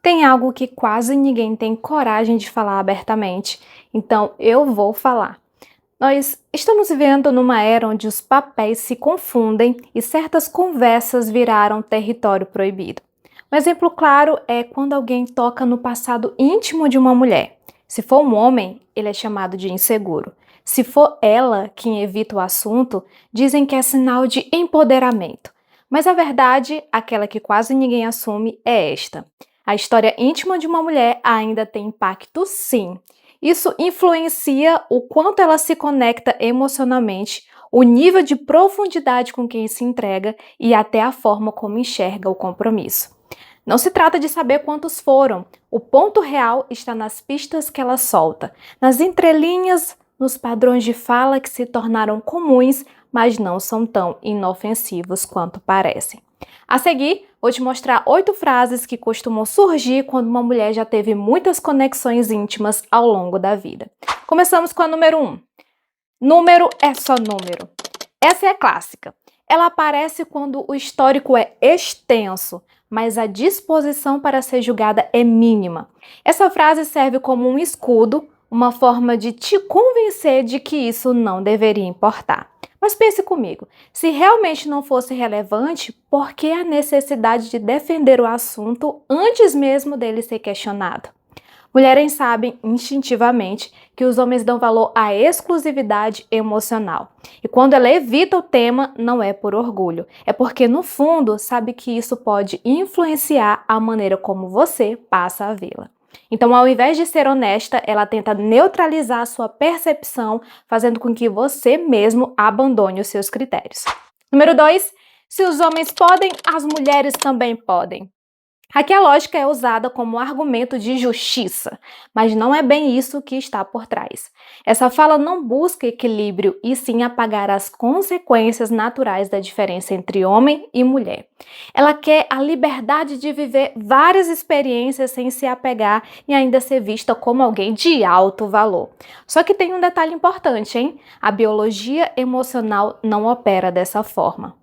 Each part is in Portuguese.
Tem algo que quase ninguém tem coragem de falar abertamente, então eu vou falar. Nós estamos vivendo numa era onde os papéis se confundem e certas conversas viraram território proibido. Um exemplo claro é quando alguém toca no passado íntimo de uma mulher. Se for um homem, ele é chamado de inseguro. Se for ela quem evita o assunto, dizem que é sinal de empoderamento. Mas a verdade, aquela que quase ninguém assume, é esta: a história íntima de uma mulher ainda tem impacto, sim. Isso influencia o quanto ela se conecta emocionalmente, o nível de profundidade com quem se entrega e até a forma como enxerga o compromisso. Não se trata de saber quantos foram. O ponto real está nas pistas que ela solta, nas entrelinhas, nos padrões de fala que se tornaram comuns, mas não são tão inofensivos quanto parecem. A seguir, vou te mostrar 8 frases que costumam surgir quando uma mulher já teve muitas conexões íntimas ao longo da vida. Começamos com a número 1. Número é só número. Essa é a clássica. Ela aparece quando o histórico é extenso, mas a disposição para ser julgada é mínima. Essa frase serve como um escudo, uma forma de te convencer de que isso não deveria importar. Mas pense comigo, se realmente não fosse relevante, por que a necessidade de defender o assunto antes mesmo dele ser questionado? Mulheres sabem instintivamente que os homens dão valor à exclusividade emocional. E quando ela evita o tema, não é por orgulho, é porque no fundo sabe que isso pode influenciar a maneira como você passa a vê-la. Então, ao invés de ser honesta, ela tenta neutralizar a sua percepção, fazendo com que você mesmo abandone os seus critérios. Número 2. Se os homens podem, as mulheres também podem. Aqui a lógica é usada como argumento de justiça, mas não é bem isso que está por trás. Essa fala não busca equilíbrio e sim apagar as consequências naturais da diferença entre homem e mulher. Ela quer a liberdade de viver várias experiências sem se apegar e ainda ser vista como alguém de alto valor. Só que tem um detalhe importante, hein? A biologia emocional não opera dessa forma.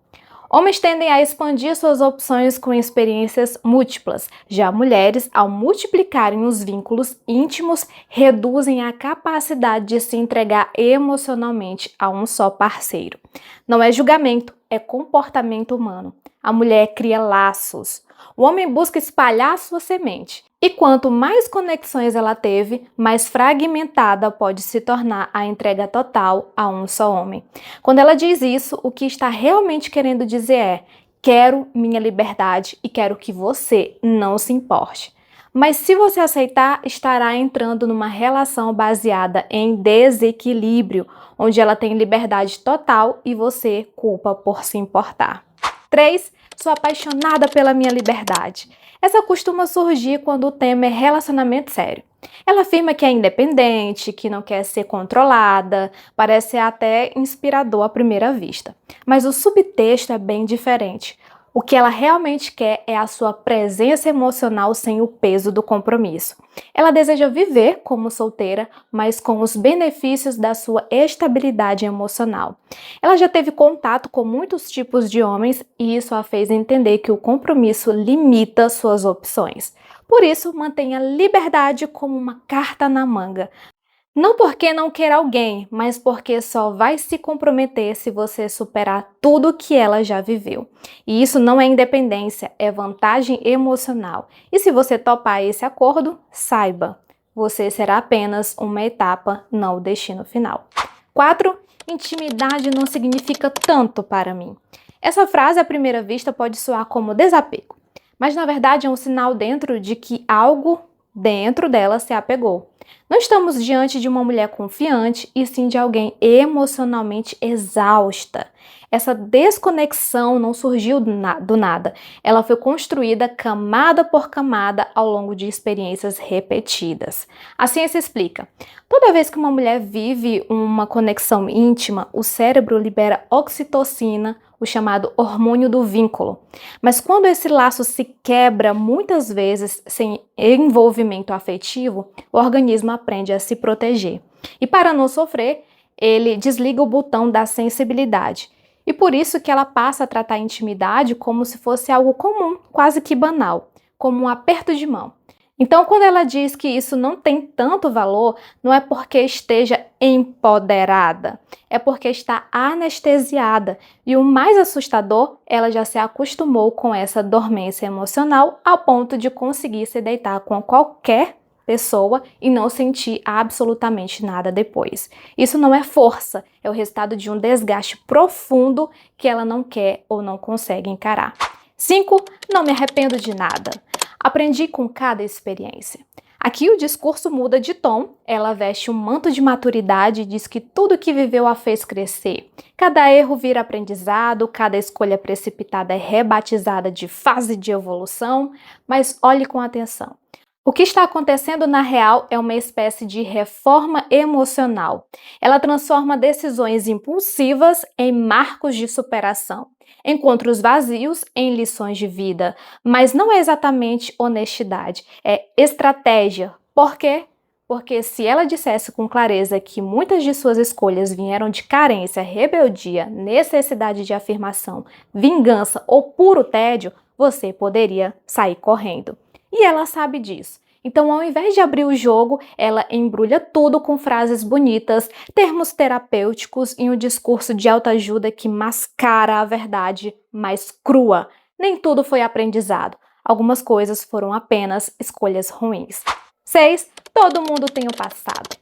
Homens tendem a expandir suas opções com experiências múltiplas. Já mulheres, ao multiplicarem os vínculos íntimos, reduzem a capacidade de se entregar emocionalmente a um só parceiro. Não é julgamento, é comportamento humano. A mulher cria laços. O homem busca espalhar sua semente. E quanto mais conexões ela teve, mais fragmentada pode se tornar a entrega total a um só homem. Quando ela diz isso, o que está realmente querendo dizer é: quero minha liberdade e quero que você não se importe. Mas se você aceitar, estará entrando numa relação baseada em desequilíbrio, onde ela tem liberdade total e você culpa por se importar. 3. Sou apaixonada pela minha liberdade. Essa costuma surgir quando o tema é relacionamento sério. Ela afirma que é independente, que não quer ser controlada, parece até inspirador à primeira vista. Mas o subtexto é bem diferente. O que ela realmente quer é a sua presença emocional sem o peso do compromisso. Ela deseja viver como solteira, mas com os benefícios da sua estabilidade emocional. Ela já teve contato com muitos tipos de homens e isso a fez entender que o compromisso limita suas opções. Por isso, mantenha a liberdade como uma carta na manga. Não porque não quer alguém, mas porque só vai se comprometer se você superar tudo que ela já viveu. E isso não é independência, é vantagem emocional. E se você topar esse acordo, saiba, você será apenas uma etapa, não o destino final. 4. Intimidade não significa tanto para mim. Essa frase à primeira vista pode soar como desapego, mas na verdade é um sinal dentro de que algo dentro dela se apegou. Não estamos diante de uma mulher confiante, e sim de alguém emocionalmente exausta. Essa desconexão não surgiu do nada. Ela foi construída camada por camada ao longo de experiências repetidas. A ciência explica. Toda vez que uma mulher vive uma conexão íntima, o cérebro libera oxitocina, o chamado hormônio do vínculo. Mas quando esse laço se quebra muitas vezes sem envolvimento afetivo, o organismo aprende a se proteger. E para não sofrer, ele desliga o botão da sensibilidade. E por isso que ela passa a tratar a intimidade como se fosse algo comum, quase que banal, como um aperto de mão. Então, quando ela diz que isso não tem tanto valor, não é porque esteja empoderada, é porque está anestesiada. E o mais assustador, ela já se acostumou com essa dormência emocional ao ponto de conseguir se deitar com qualquer pessoa e não sentir absolutamente nada depois. Isso não é força, é o resultado de um desgaste profundo que ela não quer ou não consegue encarar. 5. Não me arrependo de nada. Aprendi com cada experiência. Aqui o discurso muda de tom, ela veste um manto de maturidade e diz que tudo que viveu a fez crescer. Cada erro vira aprendizado, cada escolha precipitada é rebatizada de fase de evolução, mas olhe com atenção. O que está acontecendo na real é uma espécie de reforma emocional. Ela transforma decisões impulsivas em marcos de superação, encontros vazios em lições de vida, mas não é exatamente honestidade, é estratégia. Por quê? Porque se ela dissesse com clareza que muitas de suas escolhas vieram de carência, rebeldia, necessidade de afirmação, vingança ou puro tédio, você poderia sair correndo. E ela sabe disso. Então, ao invés de abrir o jogo, ela embrulha tudo com frases bonitas, termos terapêuticos e um discurso de autoajuda que mascara a verdade mais crua. Nem tudo foi aprendizado. Algumas coisas foram apenas escolhas ruins. 6. Todo mundo tem o passado.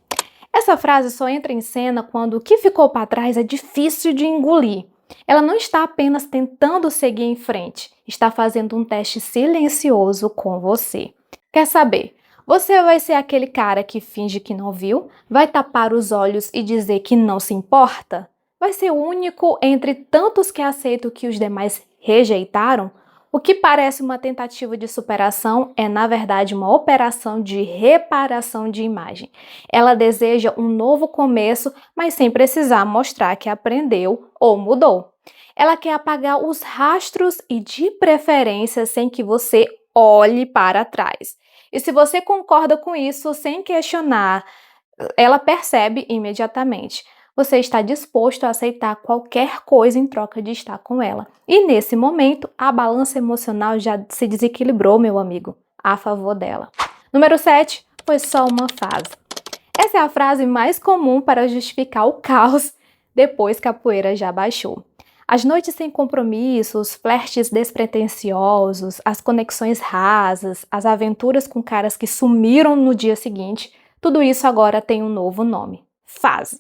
Essa frase só entra em cena quando o que ficou para trás é difícil de engolir. Ela não está apenas tentando seguir em frente, está fazendo um teste silencioso com você. Quer saber? Você vai ser aquele cara que finge que não viu? Vai tapar os olhos e dizer que não se importa? Vai ser o único entre tantos que aceitam que os demais rejeitaram? O que parece uma tentativa de superação é, na verdade, uma operação de reparação de imagem. Ela deseja um novo começo, mas sem precisar mostrar que aprendeu ou mudou. Ela quer apagar os rastros e, de preferência, sem que você olhe para trás. E se você concorda com isso, sem questionar, ela percebe imediatamente. Você está disposto a aceitar qualquer coisa em troca de estar com ela. E nesse momento, a balança emocional já se desequilibrou, meu amigo, a favor dela. Número 7, foi só uma fase. Essa é a frase mais comum para justificar o caos depois que a poeira já baixou. As noites sem compromisso, os flertes despretensiosos, as conexões rasas, as aventuras com caras que sumiram no dia seguinte, tudo isso agora tem um novo nome: fase.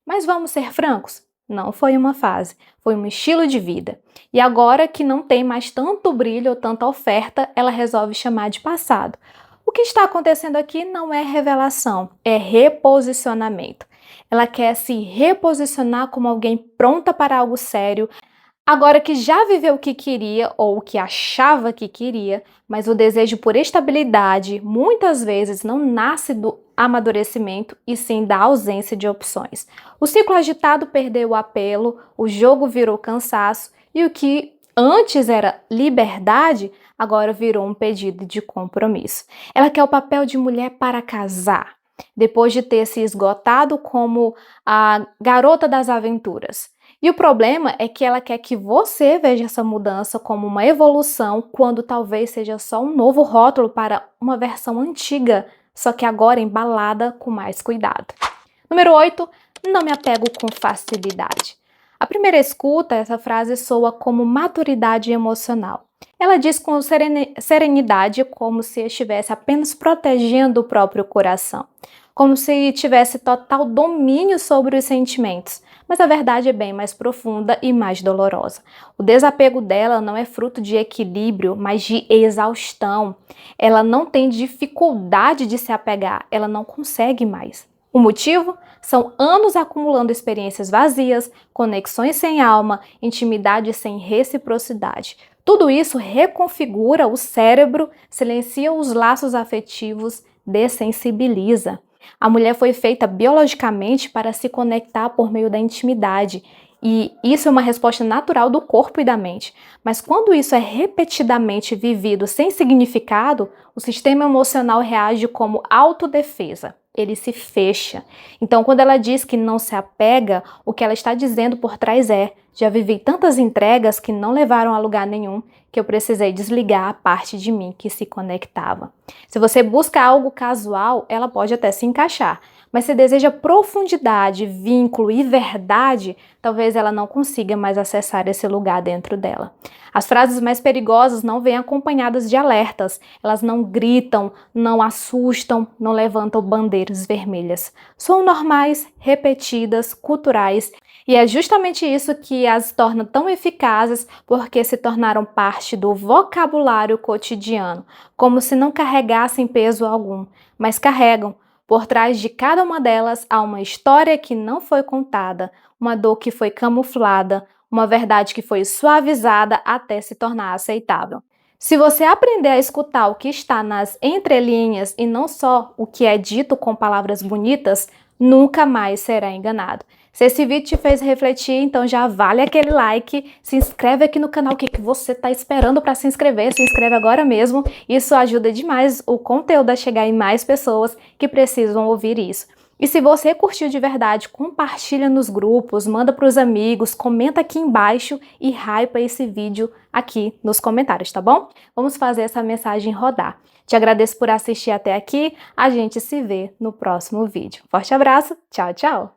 Mas vamos ser francos? Não foi uma fase, foi um estilo de vida. E agora que não tem mais tanto brilho ou tanta oferta, ela resolve chamar de passado. O que está acontecendo aqui não é revelação, é reposicionamento. Ela quer se reposicionar como alguém pronta para algo sério, agora que já viveu o que queria ou o que achava que queria, mas o desejo por estabilidade muitas vezes não nasce do amadurecimento e sim da ausência de opções. O ciclo agitado perdeu o apelo, o jogo virou cansaço e o que antes era liberdade agora virou um pedido de compromisso. Ela quer o papel de mulher para casar, depois de ter se esgotado como a garota das aventuras. E o problema é que ela quer que você veja essa mudança como uma evolução, quando talvez seja só um novo rótulo para uma versão antiga, só que agora embalada com mais cuidado. Número 8, não me apego com facilidade. A primeira escuta, essa frase soa como maturidade emocional. Ela diz com serenidade, como se estivesse apenas protegendo o próprio coração, como se tivesse total domínio sobre os sentimentos. Mas a verdade é bem mais profunda e mais dolorosa. O desapego dela não é fruto de equilíbrio, mas de exaustão. Ela não tem dificuldade de se apegar, ela não consegue mais. O motivo? São anos acumulando experiências vazias, conexões sem alma, intimidade sem reciprocidade. Tudo isso reconfigura o cérebro, silencia os laços afetivos, dessensibiliza. A mulher foi feita biologicamente para se conectar por meio da intimidade E isso é uma resposta natural do corpo e da mente. Mas quando isso é repetidamente vivido sem significado, o sistema emocional reage como autodefesa. Ele se fecha. Então, quando ela diz que não se apega, o que ela está dizendo por trás é: já vivi tantas entregas que não levaram a lugar nenhum, que eu precisei desligar a parte de mim que se conectava. Se você busca algo casual, ela pode até se encaixar. Mas se deseja profundidade, vínculo e verdade, talvez ela não consiga mais acessar esse lugar dentro dela. As frases mais perigosas não vêm acompanhadas de alertas. Elas não gritam, não assustam, não levantam bandeiras vermelhas. São normais, repetidas, culturais. E é justamente isso que as torna tão eficazes, porque se tornaram parte do vocabulário cotidiano, como se não carregassem peso algum, mas carregam. Por trás de cada uma delas há uma história que não foi contada, uma dor que foi camuflada, uma verdade que foi suavizada até se tornar aceitável. Se você aprender a escutar o que está nas entrelinhas e não só o que é dito com palavras bonitas, nunca mais será enganado. Se esse vídeo te fez refletir, então já vale aquele like, se inscreve aqui no canal, o que você está esperando para se inscrever? Se inscreve agora mesmo, isso ajuda demais o conteúdo a chegar em mais pessoas que precisam ouvir isso. E se você curtiu de verdade, compartilha nos grupos, manda para os amigos, comenta aqui embaixo e hypa esse vídeo aqui nos comentários, tá bom? Vamos fazer essa mensagem rodar. Te agradeço por assistir até aqui, a gente se vê no próximo vídeo. Forte abraço, tchau, tchau!